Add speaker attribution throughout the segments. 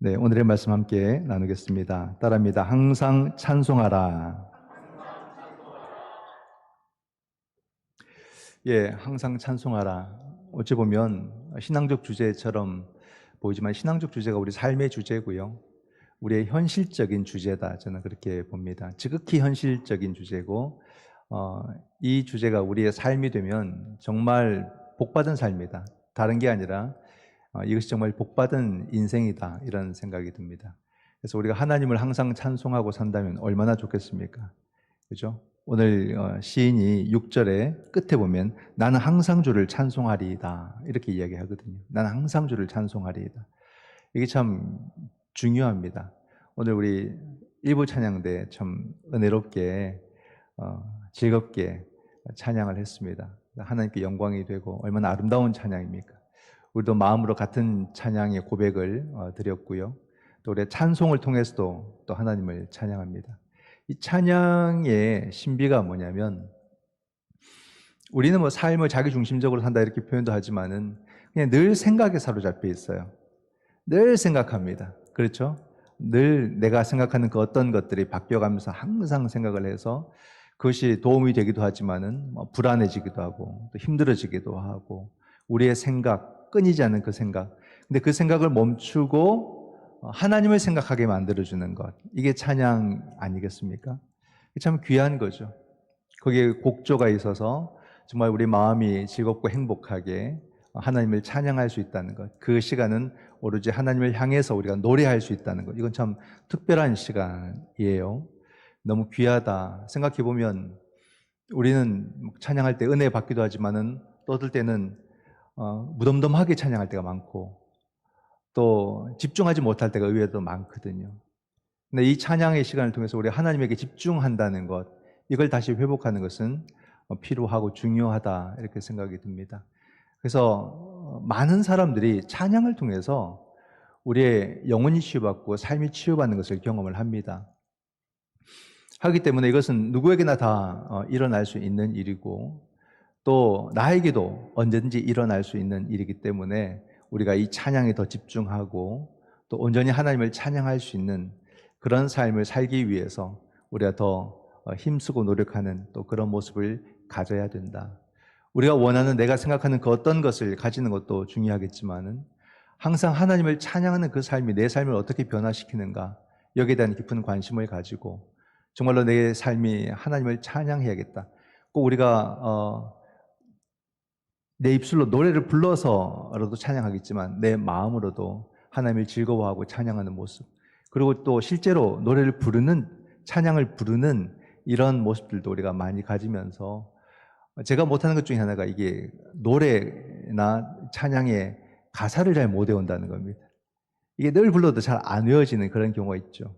Speaker 1: 네, 오늘의 말씀 함께 나누겠습니다. 따라합니다. 항상 찬송하라. 예, 항상 찬송하라. 어찌 보면 신앙적 주제처럼 보이지만 신앙적 주제가 우리 삶의 주제고요. 우리의 현실적인 주제다. 저는 그렇게 봅니다. 지극히 현실적인 주제고, 이 주제가 우리의 삶이 되면 정말 복받은 삶이다. 다른 게 아니라 이것이 정말 복받은 인생이다, 이런 생각이 듭니다. 그래서 우리가 하나님을 항상 찬송하고 산다면 얼마나 좋겠습니까? 그죠? 오늘 시인이 6절에 끝에 보면 나는 항상 주를 찬송하리이다, 이렇게 이야기하거든요. 나는 항상 주를 찬송하리이다. 이게 참 중요합니다. 오늘 우리 일부 찬양대 참 은혜롭게 즐겁게 찬양을 했습니다. 하나님께 영광이 되고 얼마나 아름다운 찬양입니까? 우리도 마음으로 같은 찬양의 고백을 드렸고요. 또 우리의 찬송을 통해서도 또 하나님을 찬양합니다. 이 찬양의 신비가 뭐냐면, 우리는 뭐 삶을 자기 중심적으로 산다 이렇게 표현도 하지만은 그냥 늘 생각에 사로잡혀 있어요. 늘 생각합니다. 그렇죠? 늘 내가 생각하는 그 어떤 것들이 바뀌어가면서 항상 생각을 해서 그것이 도움이 되기도 하지만은 불안해지기도 하고 또 힘들어지기도 하고, 우리의 생각, 끊이지 않는 그 생각. 근데 그 생각을 멈추고 하나님을 생각하게 만들어주는 것, 이게 찬양 아니겠습니까? 참 귀한 거죠. 거기에 곡조가 있어서 정말 우리 마음이 즐겁고 행복하게 하나님을 찬양할 수 있다는 것, 그 시간은 오로지 하나님을 향해서 우리가 노래할 수 있다는 것, 이건 참 특별한 시간이에요. 너무 귀하다. 생각해보면 우리는 찬양할 때 은혜 받기도 하지만은 또 어떨 때는 무덤덤하게 찬양할 때가 많고 또 집중하지 못할 때가 의외로 많거든요. 근데 이 찬양의 시간을 통해서 우리 하나님에게 집중한다는 것, 이걸 다시 회복하는 것은 필요하고 중요하다, 이렇게 생각이 듭니다. 그래서 많은 사람들이 찬양을 통해서 우리의 영혼이 치유받고 삶이 치유받는 것을 경험을 합니다. 하기 때문에 이것은 누구에게나 다 일어날 수 있는 일이고 또 나에게도 언제든지 일어날 수 있는 일이기 때문에 우리가 이 찬양에 더 집중하고 또 온전히 하나님을 찬양할 수 있는 그런 삶을 살기 위해서 우리가 더 힘쓰고 노력하는 또 그런 모습을 가져야 된다. 우리가 원하는, 내가 생각하는 그 어떤 것을 가지는 것도 중요하겠지만은 항상 하나님을 찬양하는 그 삶이 내 삶을 어떻게 변화시키는가, 여기에 대한 깊은 관심을 가지고 정말로 내 삶이 하나님을 찬양해야겠다. 꼭 우리가 내 입술로 노래를 불러서라도 찬양하겠지만 내 마음으로도 하나님을 즐거워하고 찬양하는 모습, 그리고 또 실제로 노래를 부르는, 찬양을 부르는 이런 모습들도 우리가 많이 가지면서, 제가 못하는 것 중에 하나가 이게 노래나 찬양의 가사를 잘 못 외운다는 겁니다. 이게 늘 불러도 잘 안 외워지는 그런 경우가 있죠.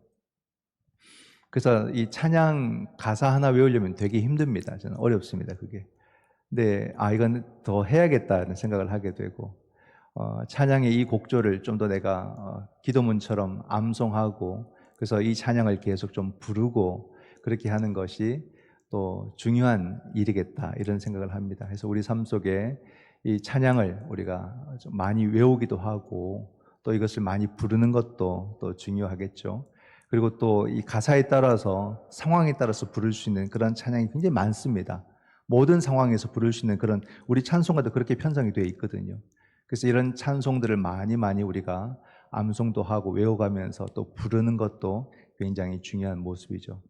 Speaker 1: 그래서 이 찬양 가사 하나 외우려면 되게 힘듭니다. 저는 어렵습니다, 그게. 근데 이건 더 해야겠다는 생각을 하게 되고, 찬양의 이 곡조를 좀 더 내가 기도문처럼 암송하고, 그래서 이 찬양을 계속 좀 부르고 그렇게 하는 것이 또 중요한 일이겠다, 이런 생각을 합니다. 그래서 우리 삶 속에 이 찬양을 우리가 좀 많이 외우기도 하고 또 이것을 많이 부르는 것도 또 중요하겠죠. 그리고 또 이 가사에 따라서, 상황에 따라서 부를 수 있는 그런 찬양이 굉장히 많습니다. 모든 상황에서 부를 수 있는 그런, 우리 찬송가도 그렇게 편성이 되어 있거든요. 그래서 이런 찬송들을 많이 우리가 암송도 하고 외워가면서 또 부르는 것도 굉장히 중요한 모습이죠.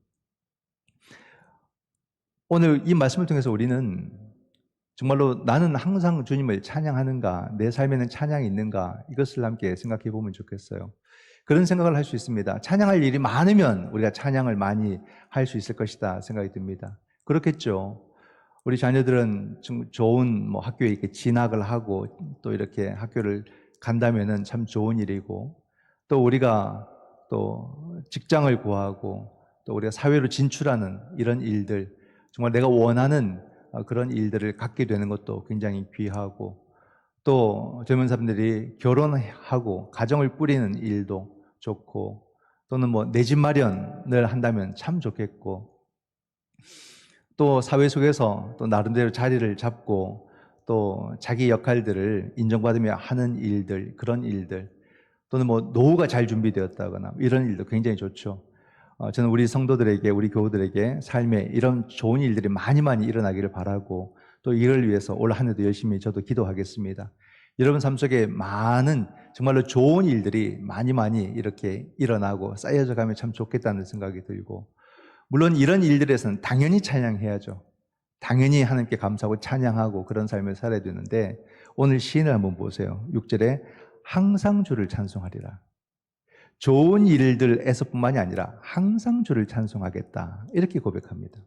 Speaker 1: 오늘 이 말씀을 통해서 우리는 정말로 나는 항상 주님을 찬양하는가, 내 삶에는 찬양이 있는가, 이것을 함께 생각해 보면 좋겠어요. 그런 생각을 할 수 있습니다. 찬양할 일이 많으면 우리가 찬양을 많이 할 수 있을 것이다 생각이 듭니다. 그렇겠죠. 우리 자녀들은 좋은 학교에 이렇게 진학을 하고 또 이렇게 학교를 간다면은 참 좋은 일이고, 또 우리가 또 직장을 구하고 또 우리가 사회로 진출하는 이런 일들, 정말 내가 원하는 그런 일들을 갖게 되는 것도 굉장히 귀하고, 또 젊은 사람들이 결혼하고 가정을 꾸리는 일도 좋고, 또는 내 집 마련을 한다면 참 좋겠고, 또 사회 속에서 또 나름대로 자리를 잡고 또 자기 역할들을 인정받으며 하는 일들, 그런 일들, 또는 뭐 노후가 잘 준비되었다거나 이런 일도 굉장히 좋죠. 저는 우리 성도들에게, 우리 교우들에게 삶에 이런 좋은 일들이 많이 많이 일어나기를 바라고 또 이를 위해서 올 한 해도 열심히 저도 기도하겠습니다. 여러분 삶 속에 많은 정말로 좋은 일들이 많이 많이 이렇게 일어나고 쌓여져 가면 참 좋겠다는 생각이 들고, 물론 이런 일들에서는 당연히 찬양해야죠. 당연히 하나님께 감사하고 찬양하고 그런 삶을 살아야 되는데, 오늘 시인을 한번 보세요. 6절에 항상 주를 찬송하리라. 좋은 일들에서뿐만이 아니라 항상 주를 찬송하겠다, 이렇게 고백합니다.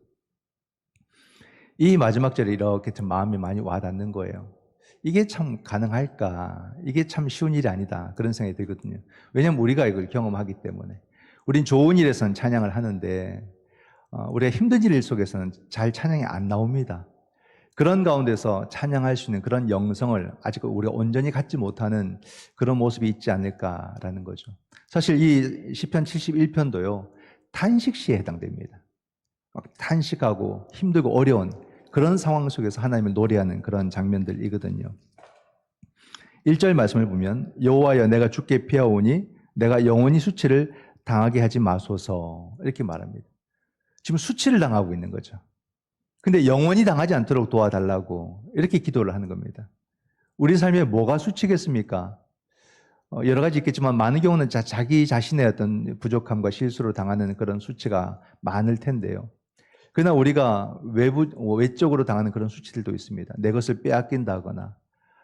Speaker 1: 이 마지막 절에 이렇게 좀 마음이 많이 와닿는 거예요. 이게 참 가능할까? 이게 참 쉬운 일이 아니다, 그런 생각이 들거든요. 왜냐하면 우리가 이걸 경험하기 때문에. 우린 좋은 일에서는 찬양을 하는데 우리가 힘든 일 속에서는 잘 찬양이 안 나옵니다. 그런 가운데서 찬양할 수 있는 그런 영성을 아직 우리가 온전히 갖지 못하는 그런 모습이 있지 않을까라는 거죠. 사실 이 시편 71편도요, 탄식시에 해당됩니다. 막 탄식하고 힘들고 어려운 그런 상황 속에서 하나님을 노래하는 그런 장면들이거든요. 1절 말씀을 보면 여호와여 내가 주께 피하오니 내가 영원히 수치를 당하게 하지 마소서, 이렇게 말합니다. 지금 수치를 당하고 있는 거죠. 근데 영원히 당하지 않도록 도와달라고 이렇게 기도를 하는 겁니다. 우리 삶에 뭐가 수치겠습니까? 여러 가지 있겠지만 많은 경우는 자기 자신의 어떤 부족함과 실수로 당하는 그런 수치가 많을 텐데요. 그러나 우리가 외적으로 당하는 그런 수치들도 있습니다. 내 것을 빼앗긴다거나,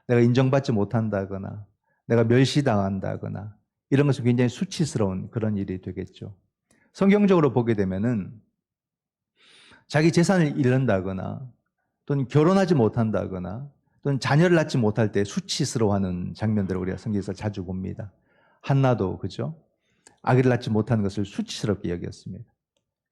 Speaker 1: 내가 인정받지 못한다거나, 내가 멸시당한다거나, 이런 것은 굉장히 수치스러운 그런 일이 되겠죠. 성경적으로 보게 되면은 자기 재산을 잃는다거나, 또는 결혼하지 못한다거나, 또는 자녀를 낳지 못할 때 수치스러워하는 장면들을 우리가 성경에서 자주 봅니다. 한나도 그죠? 아기를 낳지 못하는 것을 수치스럽게 여겼습니다.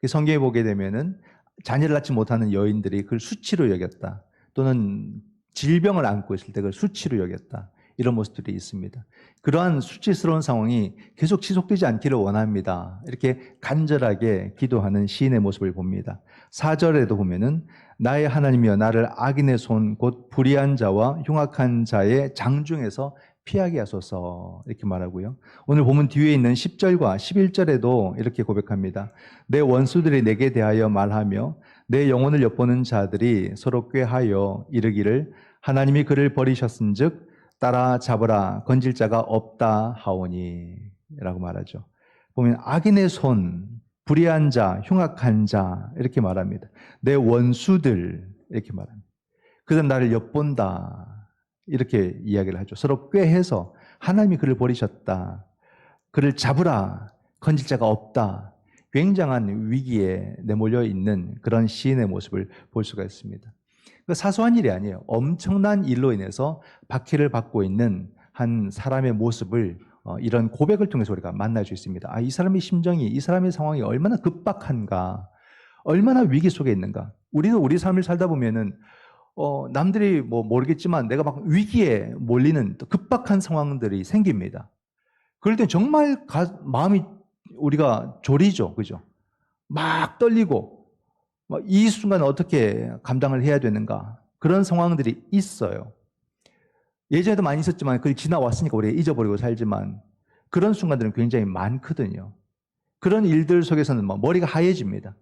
Speaker 1: 성경에 보게 되면은 자녀를 낳지 못하는 여인들이 그걸 수치로 여겼다, 또는 질병을 안고 있을 때 그걸 수치로 여겼다, 이런 모습들이 있습니다. 그러한 수치스러운 상황이 계속 지속되지 않기를 원합니다. 이렇게 간절하게 기도하는 시인의 모습을 봅니다. 4절에도 보면은 나의 하나님이여 나를 악인의 손 곧 불의한 자와 흉악한 자의 장중에서 피하게 하소서, 이렇게 말하고요. 오늘 보면 뒤에 있는 10절과 11절에도 이렇게 고백합니다. 내 원수들이 내게 대하여 말하며 내 영혼을 엿보는 자들이 서로 꾀하여 이르기를 하나님이 그를 버리셨은즉 따라잡으라 건질 자가 없다 하오니, 라고 말하죠. 보면 악인의 손, 불의한 자, 흉악한 자, 이렇게 말합니다. 내 원수들, 이렇게 말합니다. 그들은 나를 엿본다, 이렇게 이야기를 하죠. 서로 꾀해서 하나님이 그를 버리셨다, 그를 잡으라, 건질 자가 없다, 굉장한 위기에 내몰려 있는 그런 시인의 모습을 볼 수가 있습니다. 사소한 일이 아니에요. 엄청난 일로 인해서 박해를 받고 있는 한 사람의 모습을 이런 고백을 통해서 우리가 만날 수 있습니다. 이 사람의 심정이, 이 사람의 상황이 얼마나 급박한가, 얼마나 위기 속에 있는가. 우리도 우리 삶을 살다 보면은 남들이 뭐 모르겠지만 내가 막 위기에 몰리는 또 급박한 상황들이 생깁니다. 그럴 때 정말 마음이 우리가 졸이죠, 그죠? 막 떨리고 이 순간 어떻게 감당을 해야 되는가, 그런 상황들이 있어요. 예전에도 많이 있었지만 그걸 지나왔으니까 우리가 잊어버리고 살지만 그런 순간들은 굉장히 많거든요. 그런 일들 속에서는 머리가 하얘집니다.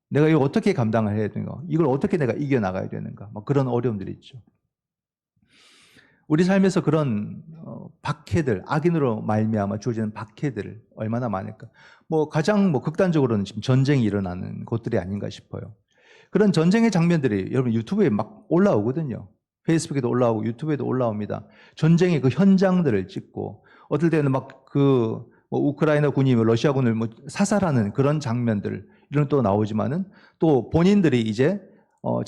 Speaker 1: 내가 이거 어떻게 감당을 해야 되는가, 이걸 어떻게 내가 이겨나가야 되는가, 그런 어려움들이 있죠. 우리 삶에서 그런 박해들, 악인으로 말미암아 주어지는 박해들 얼마나 많을까. 가장 극단적으로는 지금 전쟁이 일어나는 곳들이 아닌가 싶어요. 그런 전쟁의 장면들이 여러분 유튜브에 막 올라오거든요. 페이스북에도 올라오고 유튜브에도 올라옵니다. 전쟁의 그 현장들을 찍고, 어떨 때는 우크라이나 군이 러시아군을 사살하는 그런 장면들, 이런 또 나오지만은 또 본인들이 이제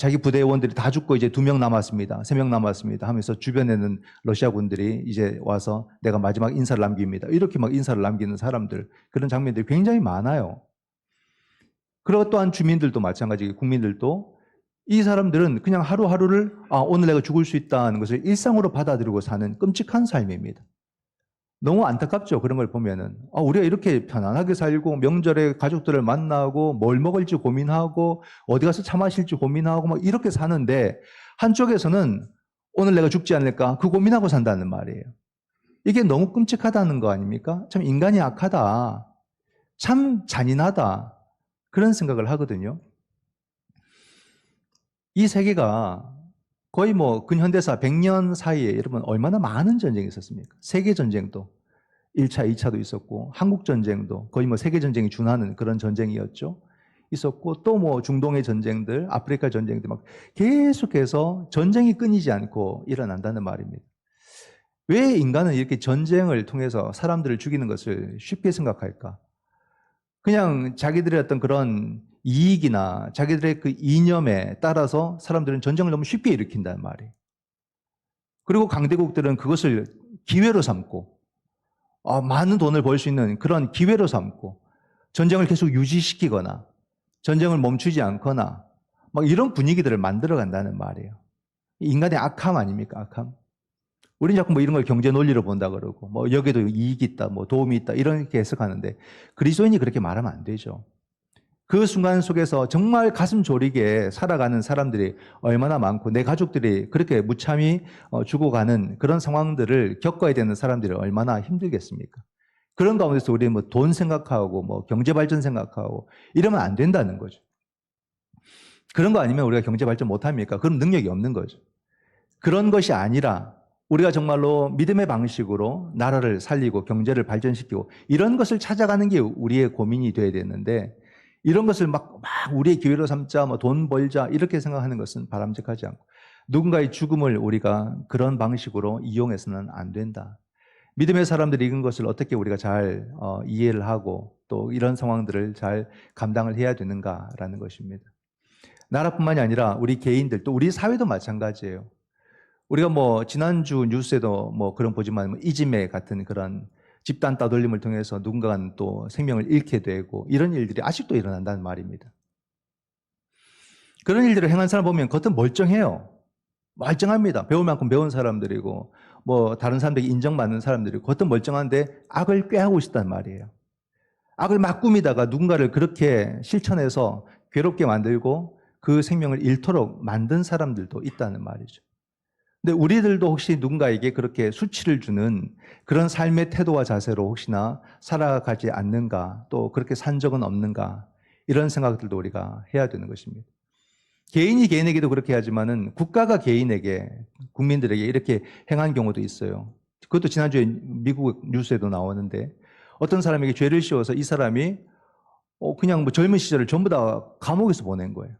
Speaker 1: 자기 부대 의원들이 다 죽고 이제 2명 남았습니다, 3명 남았습니다 하면서 주변에는 러시아군들이 이제 와서 내가 마지막 인사를 남깁니다, 이렇게 인사를 남기는 사람들, 그런 장면들이 굉장히 많아요. 그리고 또한 주민들도 마찬가지, 국민들도 이 사람들은 그냥 하루하루를 오늘 내가 죽을 수 있다는 것을 일상으로 받아들이고 사는 끔찍한 삶입니다. 너무 안타깝죠, 그런 걸 보면은. 우리가 이렇게 편안하게 살고 명절에 가족들을 만나고 뭘 먹을지 고민하고 어디 가서 차 마실지 고민하고 이렇게 사는데, 한쪽에서는 오늘 내가 죽지 않을까 그 고민하고 산다는 말이에요. 이게 너무 끔찍하다는 거 아닙니까? 참 인간이 악하다. 참 잔인하다. 그런 생각을 하거든요. 이 세계가 거의 뭐 근현대사 100년 사이에 여러분 얼마나 많은 전쟁이 있었습니까? 세계전쟁도 1차, 2차도 있었고 한국전쟁도 거의 뭐 세계전쟁이 준하는 그런 전쟁이었죠. 있었고 또 뭐 중동의 전쟁들, 아프리카 전쟁들 막 계속해서 전쟁이 끊이지 않고 일어난다는 말입니다. 왜 인간은 이렇게 전쟁을 통해서 사람들을 죽이는 것을 쉽게 생각할까? 그냥 자기들의 어떤 그런 이익이나 자기들의 그 이념에 따라서 사람들은 전쟁을 너무 쉽게 일으킨다는 말이에요. 그리고 강대국들은 그것을 기회로 삼고 많은 돈을 벌 수 있는 그런 기회로 삼고 전쟁을 계속 유지시키거나 전쟁을 멈추지 않거나 막 이런 분위기들을 만들어 간다는 말이에요. 인간의 악함 아닙니까? 악함. 우리는 자꾸 뭐 이런 걸 경제 논리로 본다 그러고 뭐 여기도 이익이 있다, 뭐 도움이 있다 이렇게 해석하는데 그리스도인이 그렇게 말하면 안 되죠. 그 순간 속에서 정말 가슴 졸이게 살아가는 사람들이 얼마나 많고 내 가족들이 그렇게 무참히 죽어가는 그런 상황들을 겪어야 되는 사람들이 얼마나 힘들겠습니까? 그런 가운데서 우리 뭐 돈 생각하고 뭐 경제 발전 생각하고 이러면 안 된다는 거죠. 그런 거 아니면 우리가 경제 발전 못 합니까? 그럼 능력이 없는 거죠. 그런 것이 아니라 우리가 정말로 믿음의 방식으로 나라를 살리고 경제를 발전시키고 이런 것을 찾아가는 게 우리의 고민이 돼야 되는데 이런 것을 막 우리의 기회로 삼자, 뭐 돈 벌자 이렇게 생각하는 것은 바람직하지 않고 누군가의 죽음을 우리가 그런 방식으로 이용해서는 안 된다. 믿음의 사람들이 이런 것을 어떻게 우리가 잘 이해를 하고 또 이런 상황들을 잘 감당을 해야 되는가라는 것입니다. 나라뿐만이 아니라 우리 개인들 또 우리 사회도 마찬가지예요. 우리가 뭐 지난주 뉴스에도 뭐 그런 보지만 이지메 같은 그런 집단 따돌림을 통해서 누군가는 또 생명을 잃게 되고 이런 일들이 아직도 일어난다는 말입니다. 그런 일들을 행한 사람 보면 겉은 멀쩡해요. 멀쩡합니다. 배울 만큼 배운 사람들이고 뭐 다른 사람들에게 인정받는 사람들이고 겉은 멀쩡한데 악을 꾀하고 있었단 말이에요. 악을 막 꾸미다가 누군가를 그렇게 실천해서 괴롭게 만들고 그 생명을 잃도록 만든 사람들도 있다는 말이죠. 근데 우리들도 혹시 누군가에게 그렇게 수치를 주는 그런 삶의 태도와 자세로 혹시나 살아가지 않는가, 또 그렇게 산 적은 없는가, 이런 생각들도 우리가 해야 되는 것입니다. 개인이 개인에게도 그렇게 하지만은 국가가 개인에게, 국민들에게 이렇게 행한 경우도 있어요. 그것도 지난주에 미국 뉴스에도 나오는데 어떤 사람에게 죄를 씌워서 이 사람이 그냥 뭐 젊은 시절을 전부 다 감옥에서 보낸 거예요.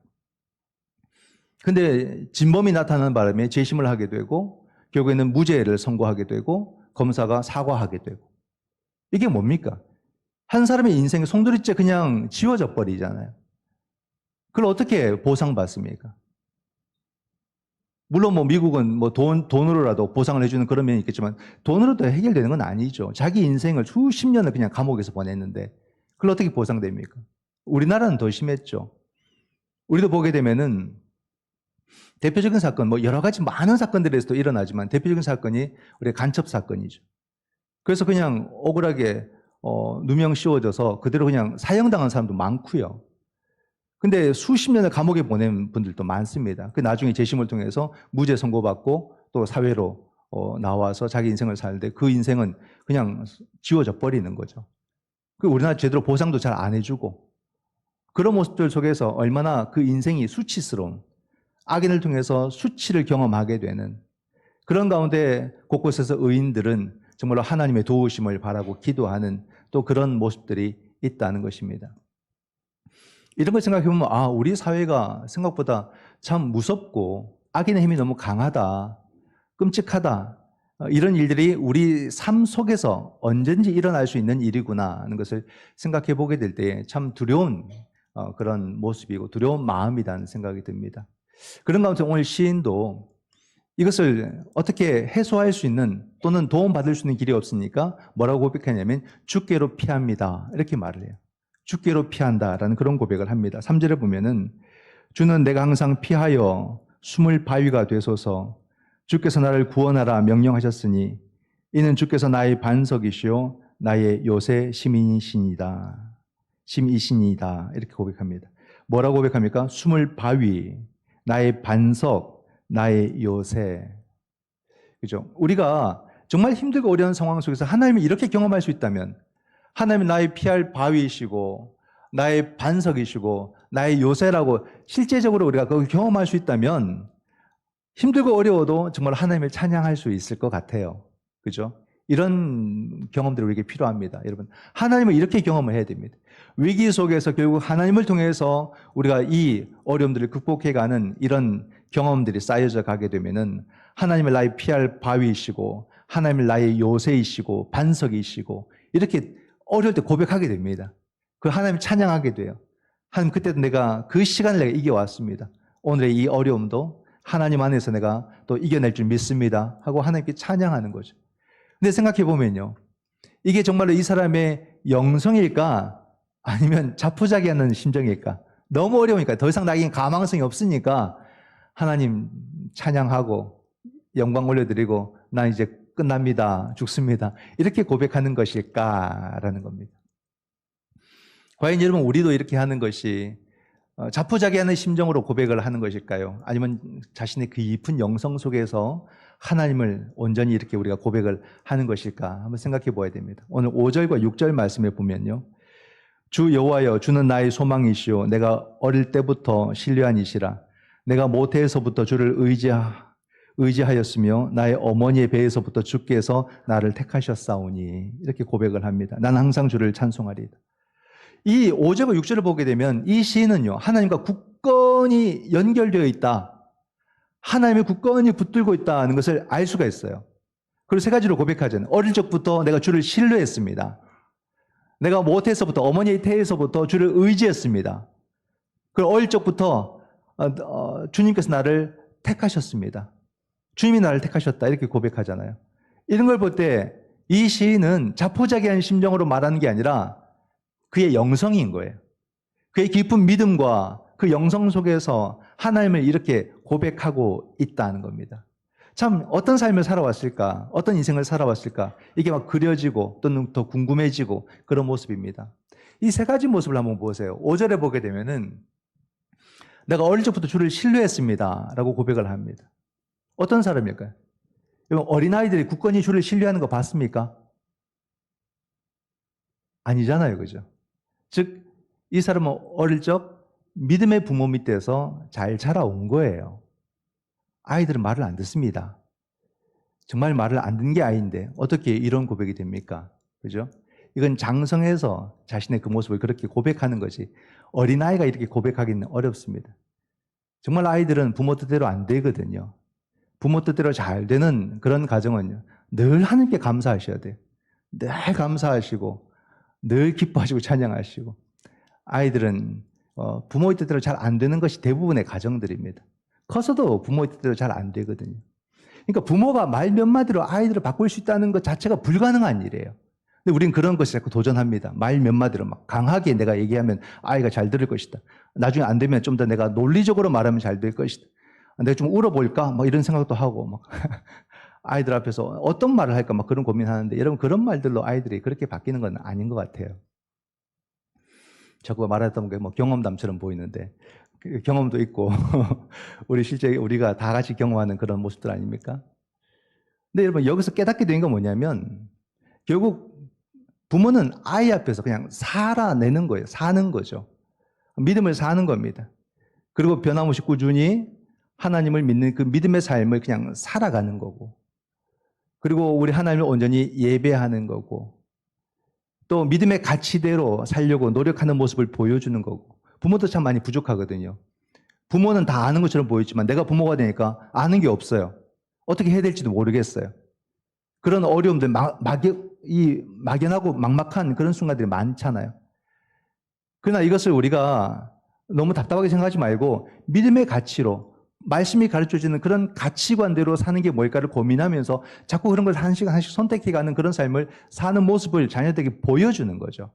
Speaker 1: 근데 진범이 나타나는 바람에 재심을 하게 되고 결국에는 무죄를 선고하게 되고 검사가 사과하게 되고 이게 뭡니까? 한 사람의 인생의 송두리째 그냥 지워져 버리잖아요. 그걸 어떻게 보상받습니까? 물론 뭐 미국은 뭐 돈으로라도 보상을 해주는 그런 면이 있겠지만 돈으로도 해결되는 건 아니죠. 자기 인생을 수십 년을 그냥 감옥에서 보냈는데 그걸 어떻게 보상됩니까? 우리나라는 더 심했죠. 우리도 보게 되면은 대표적인 사건, 뭐 여러 가지 많은 사건들에서도 일어나지만 대표적인 사건이 우리의 간첩 사건이죠. 그래서 그냥 억울하게 누명 씌워져서 그대로 그냥 사형당한 사람도 많고요. 근데 수십 년을 감옥에 보낸 분들도 많습니다. 그 나중에 재심을 통해서 무죄 선고받고 또 사회로 나와서 자기 인생을 사는데 그 인생은 그냥 지워져 버리는 거죠. 그 우리나라 제대로 보상도 잘 안 해주고 그런 모습들 속에서 얼마나 그 인생이 수치스러운 악인을 통해서 수치를 경험하게 되는 그런 가운데 곳곳에서 의인들은 정말로 하나님의 도우심을 바라고 기도하는 또 그런 모습들이 있다는 것입니다. 이런 걸 생각해보면 우리 사회가 생각보다 참 무섭고 악인의 힘이 너무 강하다, 끔찍하다 이런 일들이 우리 삶 속에서 언제든지 일어날 수 있는 일이구나 하는 것을 생각해 보게 될 때 참 두려운 그런 모습이고 두려운 마음이라는 생각이 듭니다. 그런 가운데 오늘 시인도 이것을 어떻게 해소할 수 있는 또는 도움받을 수 있는 길이 없으니까 뭐라고 고백하냐면 주께로 피합니다. 이렇게 말을 해요. 주께로 피한다라는 그런 고백을 합니다. 3절에 보면은 주는 내가 항상 피하여 숨을 바위가 되소서 주께서 나를 구원하라 명령하셨으니 이는 주께서 나의 반석이시오 나의 요새 심이시니이다. 이렇게 고백합니다. 뭐라고 고백합니까? 숨을 바위, 나의 반석, 나의 요새. 그죠? 우리가 정말 힘들고 어려운 상황 속에서 하나님을 이렇게 경험할 수 있다면, 하나님은 나의 피할 바위이시고 나의 반석이시고 나의 요새라고 실제적으로 우리가 그걸 경험할 수 있다면 힘들고 어려워도 정말 하나님을 찬양할 수 있을 것 같아요. 그죠? 이런 경험들이 우리에게 필요합니다. 여러분, 하나님을 이렇게 경험을 해야 됩니다. 위기 속에서 결국 하나님을 통해서 우리가 이 어려움들을 극복해가는 이런 경험들이 쌓여져 가게 되면은 하나님을 나의 피할 바위이시고 하나님을 나의 요새이시고 반석이시고 이렇게 어려울 때 고백하게 됩니다. 그 하나님을 찬양하게 돼요. 하나님, 그때도 내가 그 시간을 내가 이겨왔습니다. 오늘의 이 어려움도 하나님 안에서 내가 또 이겨낼 줄 믿습니다 하고 하나님께 찬양하는 거죠. 근데 생각해 보면요, 이게 정말로 이 사람의 영성일까 아니면 자포자기하는 심정일까? 너무 어려우니까 더 이상 나에겐 가망성이 없으니까 하나님 찬양하고 영광 올려드리고 난 이제 끝납니다, 죽습니다, 이렇게 고백하는 것일까라는 겁니다. 과연 여러분, 우리도 이렇게 하는 것이 자포자기하는 심정으로 고백을 하는 것일까요? 아니면 자신의 그 깊은 영성 속에서 하나님을 온전히 이렇게 우리가 고백을 하는 것일까? 한번 생각해 보아야 됩니다. 오늘 5절과 6절 말씀에 보면요, 주 여호와여, 주는 나의 소망이시오. 내가 어릴 때부터 신뢰한 이시라. 내가 모태에서부터 주를 의지하였으며 나의 어머니의 배에서부터 주께서 나를 택하셨사오니. 이렇게 고백을 합니다. 나는 항상 주를 찬송하리이다. 이 5절과 6절을 보게 되면 이 시인은요, 하나님과 굳건히 연결되어 있다, 하나님을 굳건히 붙들고 있다는 것을 알 수가 있어요. 그리고 세 가지로 고백하잖아요. 어릴 적부터 내가 주를 신뢰했습니다. 내가 모태에서부터, 어머니의 태에서부터 주를 의지했습니다. 그리고 어릴 적부터 주님께서 나를 택하셨습니다. 주님이 나를 택하셨다, 이렇게 고백하잖아요. 이런 걸 볼 때 이 시인은 자포자기한 심정으로 말하는 게 아니라 그의 영성인 거예요. 그의 깊은 믿음과 그 영성 속에서 하나님을 이렇게 고백하고 있다는 겁니다. 참 어떤 삶을 살아왔을까, 어떤 인생을 살아왔을까, 이게 막 그려지고 또는 더 궁금해지고 그런 모습입니다. 이 세 가지 모습을 한번 보세요. 5절에 보게 되면은 내가 어릴 적부터 주를 신뢰했습니다 라고 고백을 합니다. 어떤 사람일까요? 어린아이들이 굳건히 주를 신뢰하는 거 봤습니까? 아니잖아요, 그죠? 즉, 이 사람은 어릴 적 믿음의 부모 밑에서 잘 자라온 거예요. 아이들은 말을 안 듣습니다. 정말 말을 안 듣는 게 아이인데 어떻게 이런 고백이 됩니까? 그죠? 이건 장성해서 자신의 그 모습을 그렇게 고백하는 것이, 어린아이가 이렇게 고백하기는 어렵습니다. 정말 아이들은 부모 뜻대로 안 되거든요. 부모 뜻대로 잘 되는 그런 가정은요, 늘 하나님께 감사하셔야 돼요. 늘 감사하시고 늘 기뻐하시고 찬양하시고. 아이들은 부모의 뜻대로 잘 안 되는 것이 대부분의 가정들입니다. 커서도 부모의 뜻대로 잘 안 되거든요. 그러니까 부모가 말 몇 마디로 아이들을 바꿀 수 있다는 것 자체가 불가능한 일이에요. 근데 우리는 그런 것에 자꾸 도전합니다. 말 몇 마디로 막 강하게 내가 얘기하면 아이가 잘 들을 것이다. 나중에 안 되면 좀 더 내가 논리적으로 말하면 잘 될 것이다. 내가 좀 울어볼까? 막 이런 생각도 하고, 막 아이들 앞에서 어떤 말을 할까? 막 그런 고민하는데, 여러분, 그런 말들로 아이들이 그렇게 바뀌는 건 아닌 것 같아요. 자꾸 말하다 보니까 뭐 경험담처럼 보이는데, 그 경험도 있고, 우리 실제 우리가 다 같이 경험하는 그런 모습들 아닙니까? 근데 여러분, 여기서 깨닫게 된 건 뭐냐면, 결국 부모는 아이 앞에서 그냥 살아내는 거예요. 사는 거죠. 믿음을 사는 겁니다. 그리고 변함없이 꾸준히 하나님을 믿는 그 믿음의 삶을 그냥 살아가는 거고, 그리고 우리 하나님을 온전히 예배하는 거고, 또 믿음의 가치대로 살려고 노력하는 모습을 보여주는 거고. 부모도 참 많이 부족하거든요. 부모는 다 아는 것처럼 보이지만 내가 부모가 되니까 아는 게 없어요. 어떻게 해야 될지도 모르겠어요. 그런 어려움들, 막연하고 막막한 그런 순간들이 많잖아요. 그러나 이것을 우리가 너무 답답하게 생각하지 말고 믿음의 가치로, 말씀이 가르쳐주는 그런 가치관대로 사는 게 뭘까를 고민하면서 자꾸 그런 걸 하나씩 하나씩 선택해가는 그런 삶을 사는 모습을 자녀들에게 보여주는 거죠.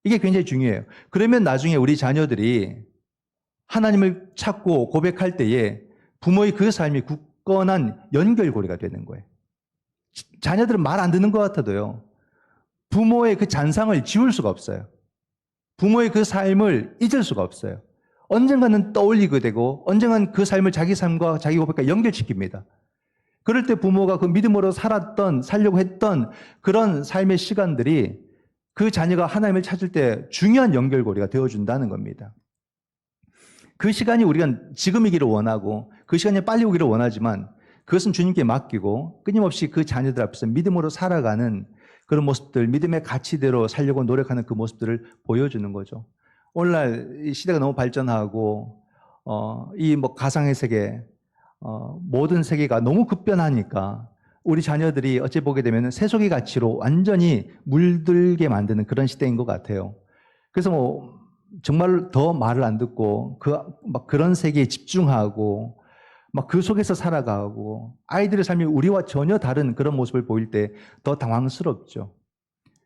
Speaker 1: 이게 굉장히 중요해요. 그러면 나중에 우리 자녀들이 하나님을 찾고 고백할 때에 부모의 그 삶이 굳건한 연결고리가 되는 거예요. 자녀들은 말 안 듣는 것 같아도요, 부모의 그 잔상을 지울 수가 없어요. 부모의 그 삶을 잊을 수가 없어요. 언젠가는 떠올리게 되고 언젠가는 그 삶을 자기 삶과 자기 고백과 연결시킵니다. 그럴 때 부모가 그 믿음으로 살려고 했던 그런 삶의 시간들이 그 자녀가 하나님을 찾을 때 중요한 연결고리가 되어준다는 겁니다. 그 시간이 우리가 지금이기를 원하고 그 시간이 빨리 오기를 원하지만 그것은 주님께 맡기고 끊임없이 그 자녀들 앞에서 믿음으로 살아가는 그런 모습들, 믿음의 가치대로 살려고 노력하는 그 모습들을 보여주는 거죠. 오늘날 이 시대가 너무 발전하고 이 뭐 가상의 세계, 모든 세계가 너무 급변하니까 우리 자녀들이 어찌 보게 되면 세속의 가치로 완전히 물들게 만드는 그런 시대인 것 같아요. 그래서 뭐 정말 더 말을 안 듣고 막 그런 세계에 집중하고 막 그 속에서 살아가고 아이들의 삶이 우리와 전혀 다른 그런 모습을 보일 때 더 당황스럽죠.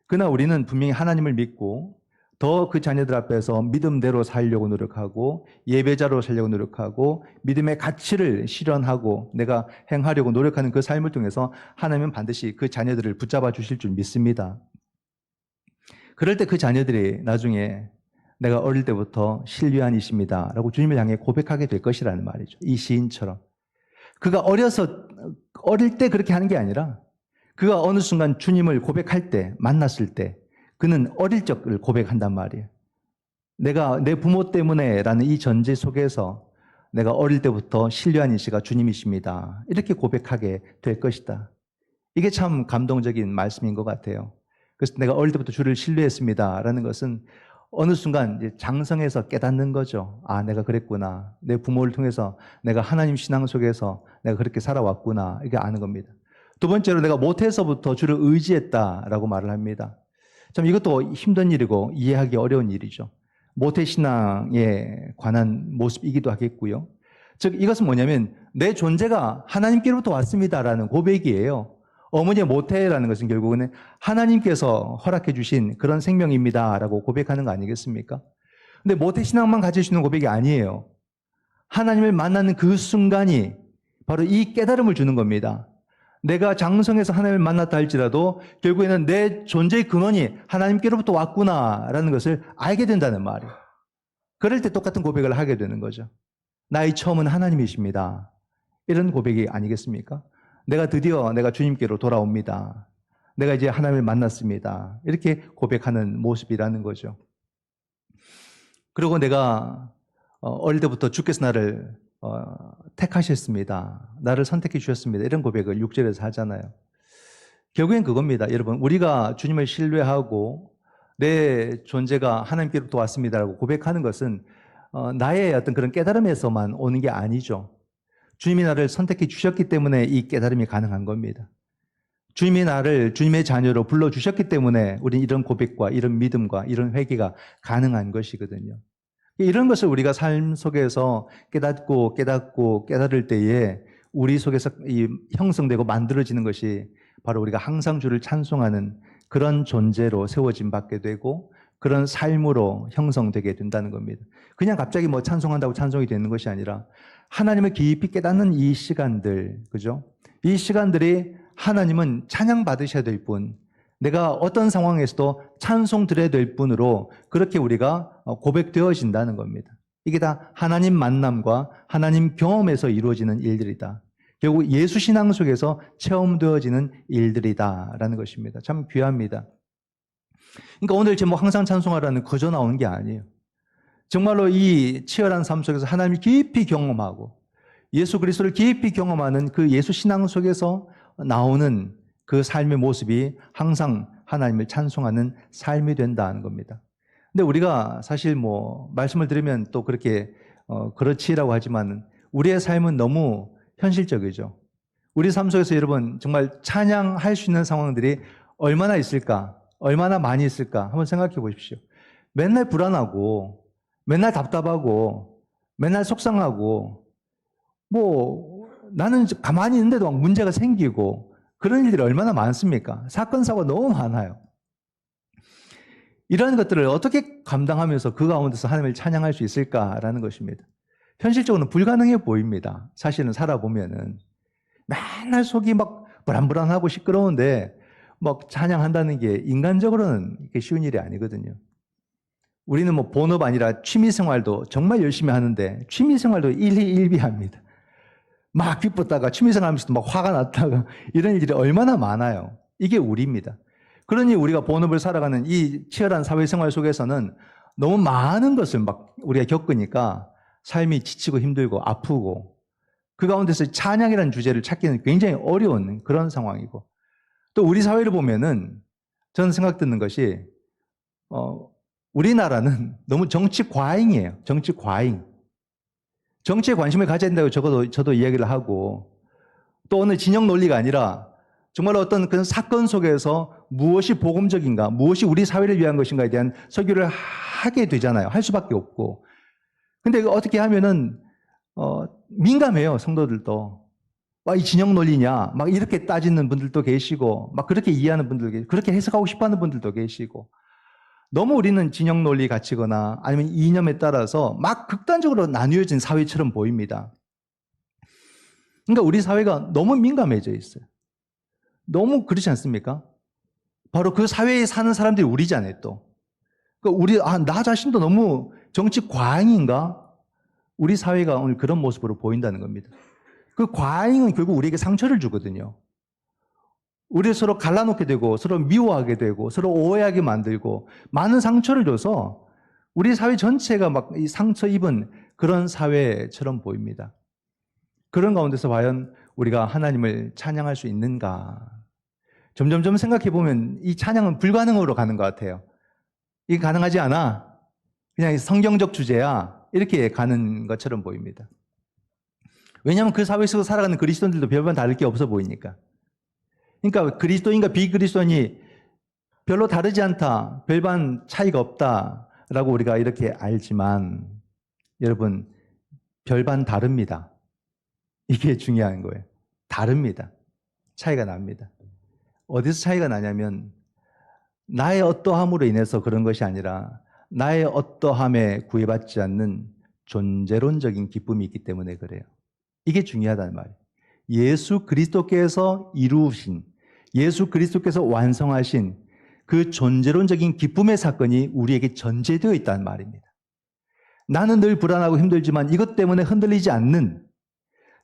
Speaker 1: 그러나 우리는 분명히 하나님을 믿고 더 그 자녀들 앞에서 믿음대로 살려고 노력하고 예배자로 살려고 노력하고 믿음의 가치를 실현하고 내가 행하려고 노력하는 그 삶을 통해서 하나님은 반드시 그 자녀들을 붙잡아 주실 줄 믿습니다. 그럴 때 그 자녀들이 나중에 내가 어릴 때부터 신뢰한 이십니다 라고 주님을 향해 고백하게 될 것이라는 말이죠. 이 시인처럼. 그가 어릴 때 그렇게 하는 게 아니라 그가 어느 순간 주님을 고백할 때, 만났을 때 그는 어릴 적을 고백한단 말이에요. 내가 내 부모 때문에 라는 이 전제 속에서 내가 어릴 때부터 신뢰한 이시가 주님이십니다. 이렇게 고백하게 될 것이다. 이게 참 감동적인 말씀인 것 같아요. 그래서 내가 어릴 때부터 주를 신뢰했습니다 라는 것은 어느 순간 이제 장성해서 깨닫는 거죠. 아, 내가 그랬구나. 내 부모를 통해서 내가 하나님 신앙 속에서 내가 그렇게 살아왔구나. 이게 아는 겁니다. 두 번째로 내가 모태에서부터 주를 의지했다라고 말을 합니다. 참 이것도 힘든 일이고 이해하기 어려운 일이죠. 모태 신앙에 관한 모습이기도 하겠고요. 즉 이것은 뭐냐면 내 존재가 하나님께로부터 왔습니다라는 고백이에요. 어머니의 모태라는 것은 결국은 하나님께서 허락해 주신 그런 생명입니다라고 고백하는 거 아니겠습니까? 근데 모태 신앙만 가질 수 있는 고백이 아니에요. 하나님을 만나는 그 순간이 바로 이 깨달음을 주는 겁니다. 내가 장성해서 하나님을 만났다 할지라도 결국에는 내 존재의 근원이 하나님께로부터 왔구나라는 것을 알게 된다는 말이에요. 그럴 때 똑같은 고백을 하게 되는 거죠. 나의 처음은 하나님이십니다. 이런 고백이 아니겠습니까? 내가 드디어 내가 주님께로 돌아옵니다. 내가 이제 하나님을 만났습니다. 이렇게 고백하는 모습이라는 거죠. 그리고 내가 어릴 때부터 주께서 나를 택하셨습니다. 나를 선택해 주셨습니다. 이런 고백을 6절에서 하잖아요. 결국엔 그겁니다. 여러분, 우리가 주님을 신뢰하고 내 존재가 하나님께로부터 왔습니다라고 고백하는 것은 나의 어떤 그런 깨달음에서만 오는 게 아니죠. 주님이 나를 선택해 주셨기 때문에 이 깨달음이 가능한 겁니다. 주님이 나를 주님의 자녀로 불러주셨기 때문에 우리는 이런 고백과 이런 믿음과 이런 회개가 가능한 것이거든요. 이런 것을 우리가 삶 속에서 깨닫고 깨달을 때에 우리 속에서 형성되고 만들어지는 것이 바로 우리가 항상 주를 찬송하는 그런 존재로 세워짐 받게 되고 그런 삶으로 형성되게 된다는 겁니다. 그냥 갑자기 뭐 찬송한다고 찬송이 되는 것이 아니라 하나님을 깊이 깨닫는 이 시간들, 그죠? 이 시간들이 하나님은 찬양 받으셔야 될 분, 내가 어떤 상황에서도 찬송 드려야 될 분으로 그렇게 우리가 고백되어진다는 겁니다. 이게 다 하나님 만남과 하나님 경험에서 이루어지는 일들이다. 결국 예수 신앙 속에서 체험되어지는 일들이다라는 것입니다. 참 귀합니다. 그러니까 오늘 제목 항상 찬송하라는 그저 나오는 게 아니에요. 정말로 이 치열한 삶 속에서 하나님을 깊이 경험하고 예수 그리스도를 깊이 경험하는 그 예수 신앙 속에서 나오는 그 삶의 모습이 항상 하나님을 찬송하는 삶이 된다는 겁니다. 근데 우리가 사실 뭐 말씀을 들으면 또 그렇게 그렇지라고 하지만 우리의 삶은 너무 현실적이죠. 우리 삶 속에서 여러분 정말 찬양할 수 있는 상황들이 얼마나 있을까? 얼마나 많이 있을까? 한번 생각해 보십시오. 맨날 불안하고 맨날 답답하고 맨날 속상하고 뭐 나는 가만히 있는데도 막 문제가 생기고 그런 일들이 얼마나 많습니까? 사건 사고가 너무 많아요. 이런 것들을 어떻게 감당하면서 그 가운데서 하나님을 찬양할 수 있을까라는 것입니다. 현실적으로는 불가능해 보입니다. 사실은 살아보면은 맨날 속이 막 불안불안하고 시끄러운데 막 찬양한다는 게 인간적으로는 쉬운 일이 아니거든요. 우리는 뭐 본업 아니라 취미생활도 정말 열심히 하는데 취미생활도 일희일비합니다. 막 기뻤다가 취미생활하면서도 막 화가 났다가 이런 일들이 얼마나 많아요. 이게 우리입니다. 그러니 우리가 본업을 살아가는 이 치열한 사회생활 속에서는 너무 많은 것을 막 우리가 겪으니까 삶이 지치고 힘들고 아프고 그 가운데서 찬양이라는 주제를 찾기는 굉장히 어려운 그런 상황이고 또 우리 사회를 보면은 저는 생각 드는 것이 우리나라는 너무 정치 과잉이에요. 정치 과잉. 정치에 관심을 가져야 된다고 저도 이야기를 하고 또 오늘 진영 논리가 아니라 정말 어떤 그런 사건 속에서 무엇이 복음적인가, 무엇이 우리 사회를 위한 것인가에 대한 설교를 하게 되잖아요. 할 수밖에 없고. 근데 어떻게 하면은 민감해요, 성도들도. 이 진영 논리냐, 막 이렇게 따지는 분들도 계시고, 막 그렇게 이해하는 분들도 계시고, 그렇게 해석하고 싶어하는 분들도 계시고. 너무 우리는 진영 논리 가치거나 아니면 이념에 따라서 막 극단적으로 나뉘어진 사회처럼 보입니다. 그러니까 우리 사회가 너무 민감해져 있어요. 너무 그렇지 않습니까? 바로 그 사회에 사는 사람들이 우리잖아요, 또. 그러니까 나 자신도 너무 정치 과잉인가? 우리 사회가 오늘 그런 모습으로 보인다는 겁니다. 그 과잉은 결국 우리에게 상처를 주거든요. 우리 서로 갈라놓게 되고 서로 미워하게 되고 서로 오해하게 만들고 많은 상처를 줘서 우리 사회 전체가 막 이 상처 입은 그런 사회처럼 보입니다. 그런 가운데서 과연 우리가 하나님을 찬양할 수 있는가? 점점점 생각해 보면 이 찬양은 불가능으로 가는 것 같아요. 이게 가능하지 않아. 그냥 성경적 주제야. 이렇게 가는 것처럼 보입니다. 왜냐하면 그 사회 속에서 살아가는 그리스도인들도 별반 다를 게 없어 보이니까. 그러니까 그리스도인과 비그리스도인이 별로 다르지 않다, 별반 차이가 없다라고 우리가 이렇게 알지만 여러분 별반 다릅니다. 이게 중요한 거예요. 다릅니다. 차이가 납니다. 어디서 차이가 나냐면 나의 어떠함으로 인해서 그런 것이 아니라 나의 어떠함에 구애받지 않는 존재론적인 기쁨이 있기 때문에 그래요. 이게 중요하다는 말이에요. 예수 그리스도께서 이루신, 예수 그리스도께서 완성하신 그 존재론적인 기쁨의 사건이 우리에게 전제되어 있다는 말입니다. 나는 늘 불안하고 힘들지만 이것 때문에 흔들리지 않는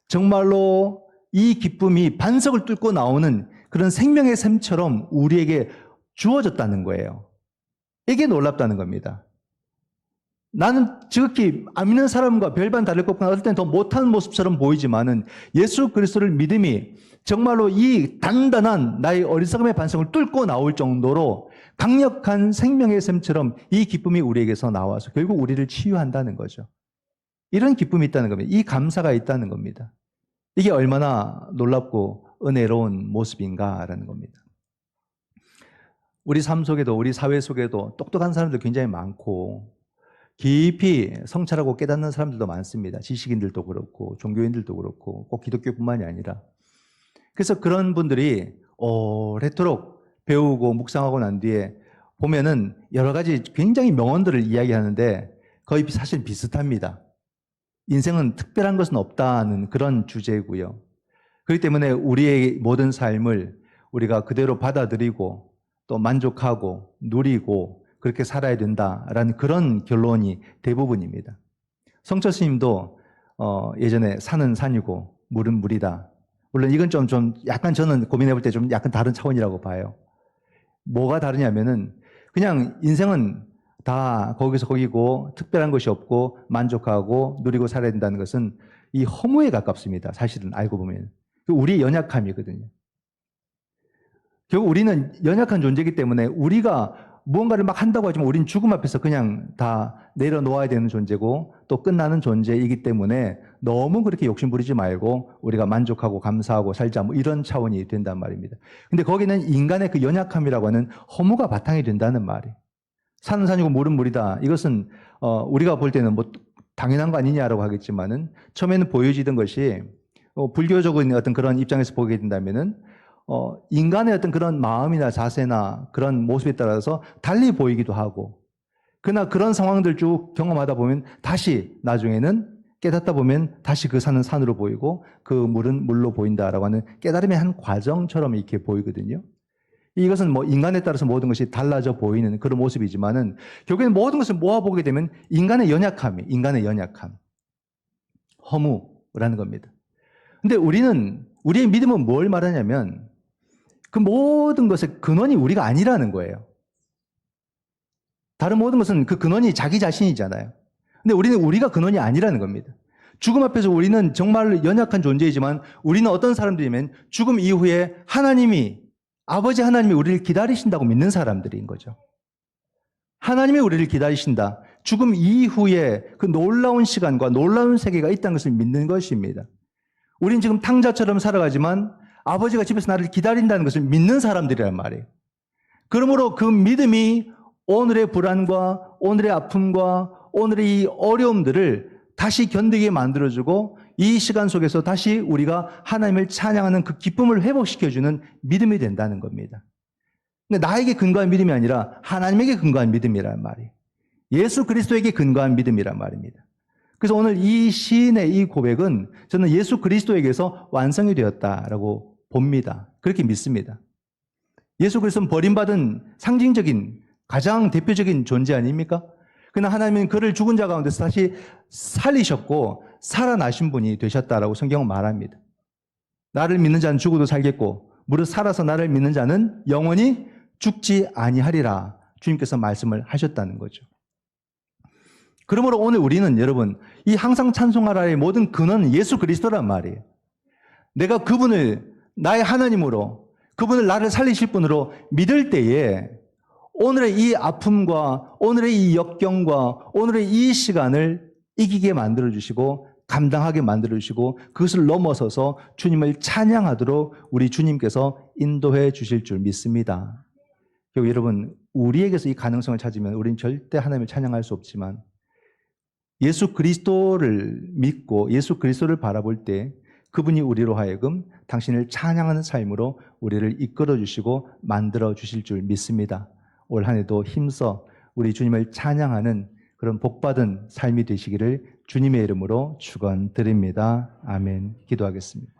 Speaker 1: 정말로 이 기쁨이 반석을 뚫고 나오는 그런 생명의 샘처럼 우리에게 주어졌다는 거예요. 이게 놀랍다는 겁니다. 나는 지극히 안 믿는 사람과 별반 다를 것 없거나 어떨 땐 더 못하는 모습처럼 보이지만은 예수 그리스도를 믿음이 정말로 이 단단한 나의 어리석음의 반성을 뚫고 나올 정도로 강력한 생명의 샘처럼 이 기쁨이 우리에게서 나와서 결국 우리를 치유한다는 거죠. 이런 기쁨이 있다는 겁니다. 이 감사가 있다는 겁니다. 이게 얼마나 놀랍고 은혜로운 모습인가라는 겁니다. 우리 삶 속에도 우리 사회 속에도 똑똑한 사람들 굉장히 많고 깊이 성찰하고 깨닫는 사람들도 많습니다. 지식인들도 그렇고 종교인들도 그렇고 꼭 기독교뿐만이 아니라. 그래서 그런 분들이 오래도록 배우고 묵상하고 난 뒤에 보면은 여러 가지 굉장히 명언들을 이야기하는데 거의 사실 비슷합니다. 인생은 특별한 것은 없다는 그런 주제고요. 그렇기 때문에 우리의 모든 삶을 우리가 그대로 받아들이고 또 만족하고 누리고 그렇게 살아야 된다라는 그런 결론이 대부분입니다. 성철 스님도 예전에 산은 산이고 물은 물이다. 물론 이건 좀 약간 저는 고민해 볼 때 좀 약간 다른 차원이라고 봐요. 뭐가 다르냐면은 그냥 인생은 다 거기서 거기고 특별한 것이 없고 만족하고 누리고 살아야 된다는 것은 이 허무에 가깝습니다. 사실은 알고 보면. 우리의 연약함이거든요. 결국 우리는 연약한 존재이기 때문에 우리가 무언가를 막 한다고 하지만 우리는 죽음 앞에서 그냥 다 내려놓아야 되는 존재고 또 끝나는 존재이기 때문에 너무 그렇게 욕심 부리지 말고 우리가 만족하고 감사하고 살자 뭐 이런 차원이 된단 말입니다. 근데 거기는 인간의 그 연약함이라고 하는 허무가 바탕이 된다는 말이에요. 산은 산이고 물은 물이다. 이것은 우리가 볼 때는 뭐 당연한 거 아니냐라고 하겠지만은 처음에는 보여지던 것이 불교적인 어떤 그런 입장에서 보게 된다면은 인간의 어떤 그런 마음이나 자세나 그런 모습에 따라서 달리 보이기도 하고 그러나 그런 상황들 쭉 경험하다 보면 다시 나중에는 깨닫다 보면 다시 그 산은 산으로 보이고 그 물은 물로 보인다라고 하는 깨달음의 한 과정처럼 이렇게 보이거든요. 이것은 뭐 인간에 따라서 모든 것이 달라져 보이는 그런 모습이지만은 결국에는 모든 것을 모아보게 되면 인간의 연약함, 허무라는 겁니다. 근데 우리의 믿음은 뭘 말하냐면 그 모든 것의 근원이 우리가 아니라는 거예요. 다른 모든 것은 그 근원이 자기 자신이잖아요. 근데 우리는 우리가 근원이 아니라는 겁니다. 죽음 앞에서 우리는 정말 연약한 존재이지만 우리는 어떤 사람들이면 죽음 이후에 아버지 하나님이 우리를 기다리신다고 믿는 사람들인 거죠. 하나님이 우리를 기다리신다. 죽음 이후에 그 놀라운 시간과 놀라운 세계가 있다는 것을 믿는 것입니다. 우린 지금 탕자처럼 살아가지만 아버지가 집에서 나를 기다린다는 것을 믿는 사람들이란 말이에요. 그러므로 그 믿음이 오늘의 불안과 오늘의 아픔과 오늘의 이 어려움들을 다시 견디게 만들어주고 이 시간 속에서 다시 우리가 하나님을 찬양하는 그 기쁨을 회복시켜주는 믿음이 된다는 겁니다. 근데 나에게 근거한 믿음이 아니라 하나님에게 근거한 믿음이란 말이에요. 예수 그리스도에게 근거한 믿음이란 말입니다. 그래서 오늘 이 시인의 이 고백은 저는 예수 그리스도에게서 완성이 되었다라고 봅니다. 그렇게 믿습니다. 예수 그리스도는 버림받은 상징적인 가장 대표적인 존재 아닙니까? 그러나 하나님은 그를 죽은 자 가운데서 다시 살리셨고 살아나신 분이 되셨다라고 성경은 말합니다. 나를 믿는 자는 죽어도 살겠고 무릇 살아서 나를 믿는 자는 영원히 죽지 아니하리라 주님께서 말씀을 하셨다는 거죠. 그러므로 오늘 우리는 여러분 이 항상 찬송하라의 모든 근원은 예수 그리스도란 말이에요. 내가 그분을 나의 하나님으로 그분을 나를 살리실 분으로 믿을 때에 오늘의 이 아픔과 오늘의 이 역경과 오늘의 이 시간을 이기게 만들어주시고 감당하게 만들어주시고 그것을 넘어서서 주님을 찬양하도록 우리 주님께서 인도해 주실 줄 믿습니다. 결국 여러분 우리에게서 이 가능성을 찾으면 우리는 절대 하나님을 찬양할 수 없지만 예수 그리스도를 믿고 예수 그리스도를 바라볼 때 그분이 우리로 하여금 당신을 찬양하는 삶으로 우리를 이끌어 주시고 만들어 주실 줄 믿습니다. 올 한 해도 힘써 우리 주님을 찬양하는 그런 복받은 삶이 되시기를 주님의 이름으로 축원드립니다. 아멘. 기도하겠습니다.